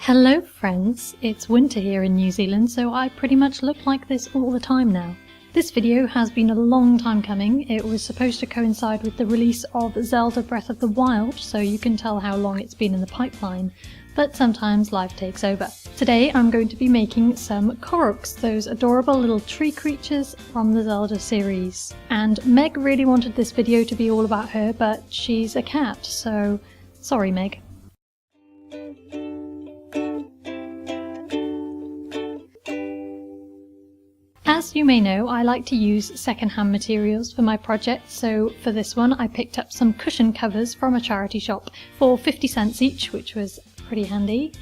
Hello friends, it's winter here in New Zealand, so I pretty much look like this all the time now. This video has been a long time coming. It was supposed to coincide with the release of Zelda Breath of the Wild, so you can tell how long it's been in the pipeline, but sometimes life takes over. Today I'm going to be making some koroks, those adorable little tree creatures from the Zelda series. And Meg really wanted this video to be all about her, but she's a cat, so sorry Meg. As you may know, I like to use second-hand materials for my projects, so for this one I picked up some cushion covers from a charity shop for 50 cents each, which was pretty handy.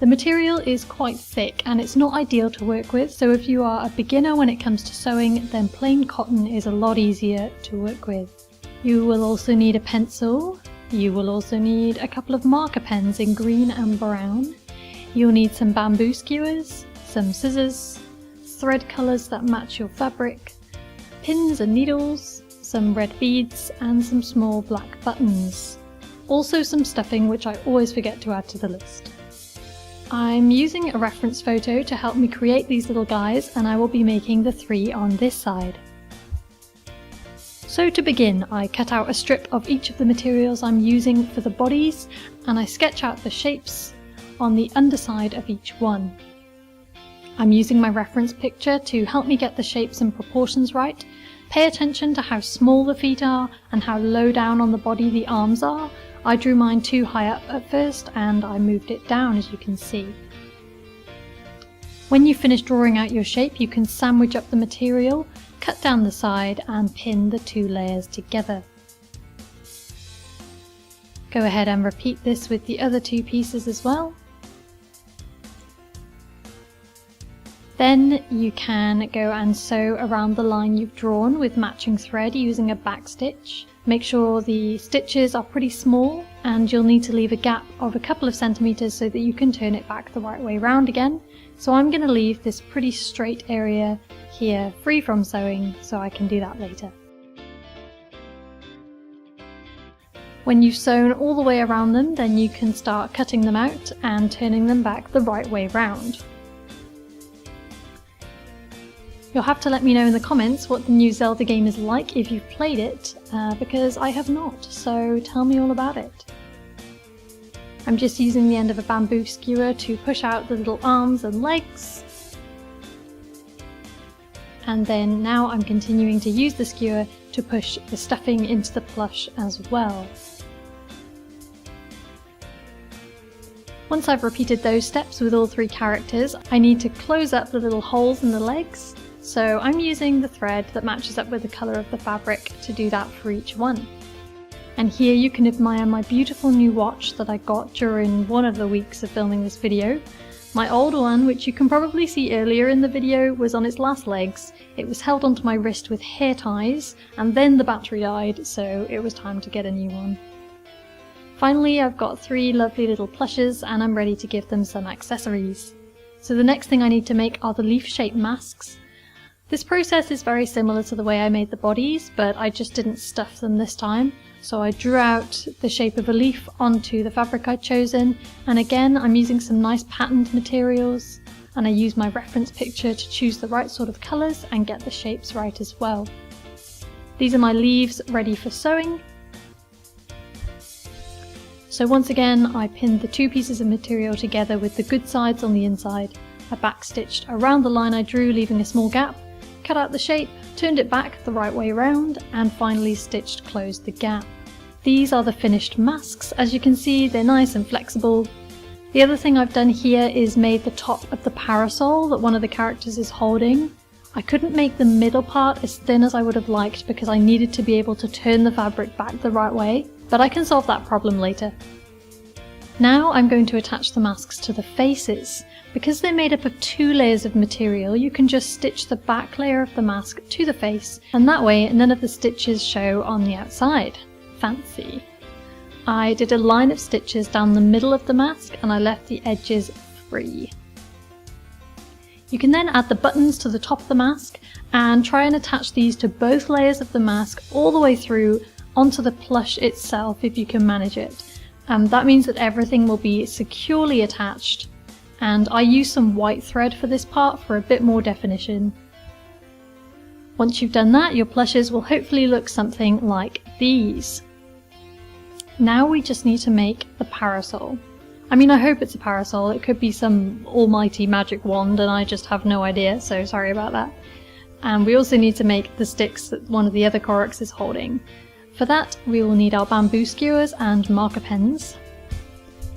The material is quite thick and it's not ideal to work with, so if you are a beginner when it comes to sewing, then plain cotton is a lot easier to work with. You will also need a pencil. You will also need a couple of marker pens in green and brown. You'll need some bamboo skewers, some scissors, thread colours that match your fabric, pins and needles, some red beads and some small black buttons. Also some stuffing, which I always forget to add to the list. I'm using a reference photo to help me create these little guys, and I will be making the three on this side. So to begin, I cut out a strip of each of the materials I'm using for the bodies, and I sketch out the shapes on the underside of each one. I'm using my reference picture to help me get the shapes and proportions right. Pay attention to how small the feet are and how low down on the body the arms are. I drew mine too high up at first and I moved it down, as you can see. When you finish drawing out your shape, you can sandwich up the material, cut down the side and pin the two layers together. Go ahead and repeat this with the other two pieces as well. Then you can go and sew around the line you've drawn with matching thread using a back stitch. Make sure the stitches are pretty small and you'll need to leave a gap of a couple of centimeters so that you can turn it back the right way round again. So I'm going to leave this pretty straight area here free from sewing so I can do that later. When you've sewn all the way around them, then you can start cutting them out and turning them back the right way round. You'll have to let me know in the comments what the new Zelda game is like if you've played it, because I have not, so tell me all about it. I'm just using the end of a bamboo skewer to push out the little arms and legs. And then now I'm continuing to use the skewer to push the stuffing into the plush as well. Once I've repeated those steps with all three characters, I need to close up the little holes in the legs. So I'm using the thread that matches up with the colour of the fabric to do that for each one. And here you can admire my beautiful new watch that I got during one of the weeks of filming this video. My old one, which you can probably see earlier in the video, was on its last legs. It was held onto my wrist with hair ties, and then the battery died, so it was time to get a new one. Finally, I've got three lovely little plushes and I'm ready to give them some accessories. So the next thing I need to make are the leaf-shaped masks. This process is very similar to the way I made the bodies, but I just didn't stuff them this time. So I drew out the shape of a leaf onto the fabric I'd chosen, and again I'm using some nice patterned materials, and I use my reference picture to choose the right sort of colours and get the shapes right as well. These are my leaves ready for sewing. So once again I pinned the two pieces of material together with the good sides on the inside. I backstitched around the line I drew, leaving a small gap, cut out the shape, turned it back the right way around, and finally stitched closed the gap. These are the finished masks. As you can see, they're nice and flexible. The other thing I've done here is made the top of the parasol that one of the characters is holding. I couldn't make the middle part as thin as I would have liked because I needed to be able to turn the fabric back the right way, but I can solve that problem later. Now I'm going to attach the masks to the faces. Because they're made up of two layers of material, you can just stitch the back layer of the mask to the face, and that way none of the stitches show on the outside. Fancy! I did a line of stitches down the middle of the mask and I left the edges free. You can then add the buttons to the top of the mask and try and attach these to both layers of the mask all the way through onto the plush itself if you can manage it. That means that everything will be securely attached, and I use some white thread for this part for a bit more definition. Once you've done that, your plushes will hopefully look something like these. Now we just need to make the parasol. I mean, I hope it's a parasol. It could be some almighty magic wand and I just have no idea, so sorry about that. And we also need to make the sticks that one of the other koroks is holding. For that, we will need our bamboo skewers and marker pens.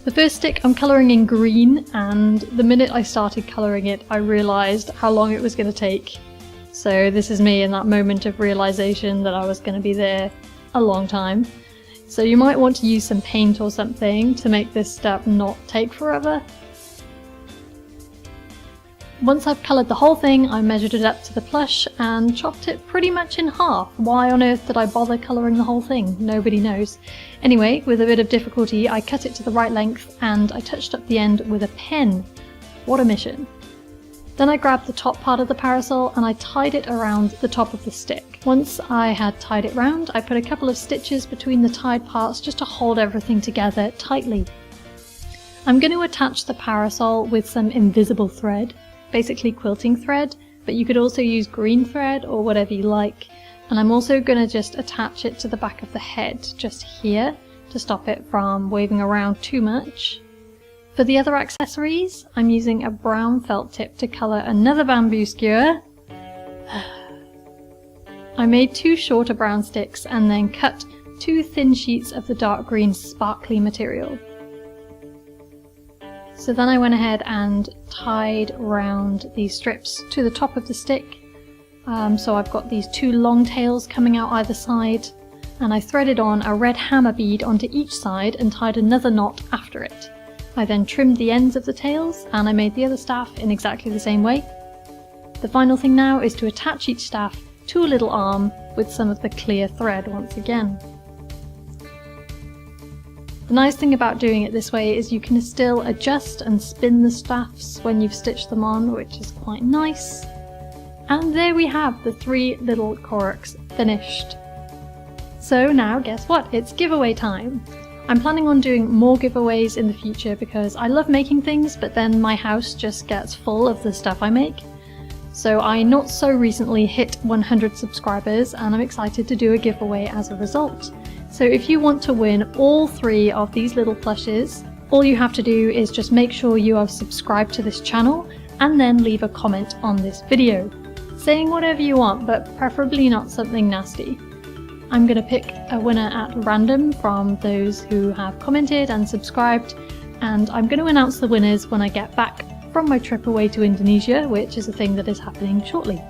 The first stick I'm colouring in green, and the minute I started colouring it, I realised how long it was going to take. So this is me in that moment of realisation that I was going to be there a long time. So you might want to use some paint or something to make this step not take forever. Once I've coloured the whole thing, I measured it up to the plush and chopped it pretty much in half. Why on earth did I bother colouring the whole thing? Nobody knows. Anyway, with a bit of difficulty, I cut it to the right length and I touched up the end with a pen. What a mission. Then I grabbed the top part of the parasol and I tied it around the top of the stick. Once I had tied it round, I put a couple of stitches between the tied parts just to hold everything together tightly. I'm going to attach the parasol with some invisible thread, basically quilting thread, but you could also use green thread or whatever you like. And I'm also going to just attach it to the back of the head, just here, to stop it from waving around too much. For the other accessories, I'm using a brown felt tip to colour another bamboo skewer. I made 2 shorter brown sticks and then cut 2 thin sheets of the dark green sparkly material. So then I went ahead and tied round these strips to the top of the stick. So I've got these 2 long tails coming out either side, and I threaded on a red hammer bead onto each side and tied another knot after it. I then trimmed the ends of the tails and I made the other staff in exactly the same way. The final thing now is to attach each staff to a little arm with some of the clear thread once again. The nice thing about doing it this way is you can still adjust and spin the staffs when you've stitched them on, which is quite nice. And there we have the 3 little koroks finished. So now guess what? It's giveaway time! I'm planning on doing more giveaways in the future because I love making things, but then my house just gets full of the stuff I make. So I not so recently hit 100 subscribers and I'm excited to do a giveaway as a result. So if you want to win all 3 of these little plushes, all you have to do is just make sure you are subscribed to this channel and then leave a comment on this video, saying whatever you want, but preferably not something nasty. I'm going to pick a winner at random from those who have commented and subscribed, and I'm going to announce the winners when I get back from my trip away to Indonesia, which is a thing that is happening shortly.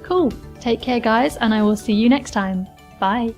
Cool! Take care guys, and I will see you next time. Bye!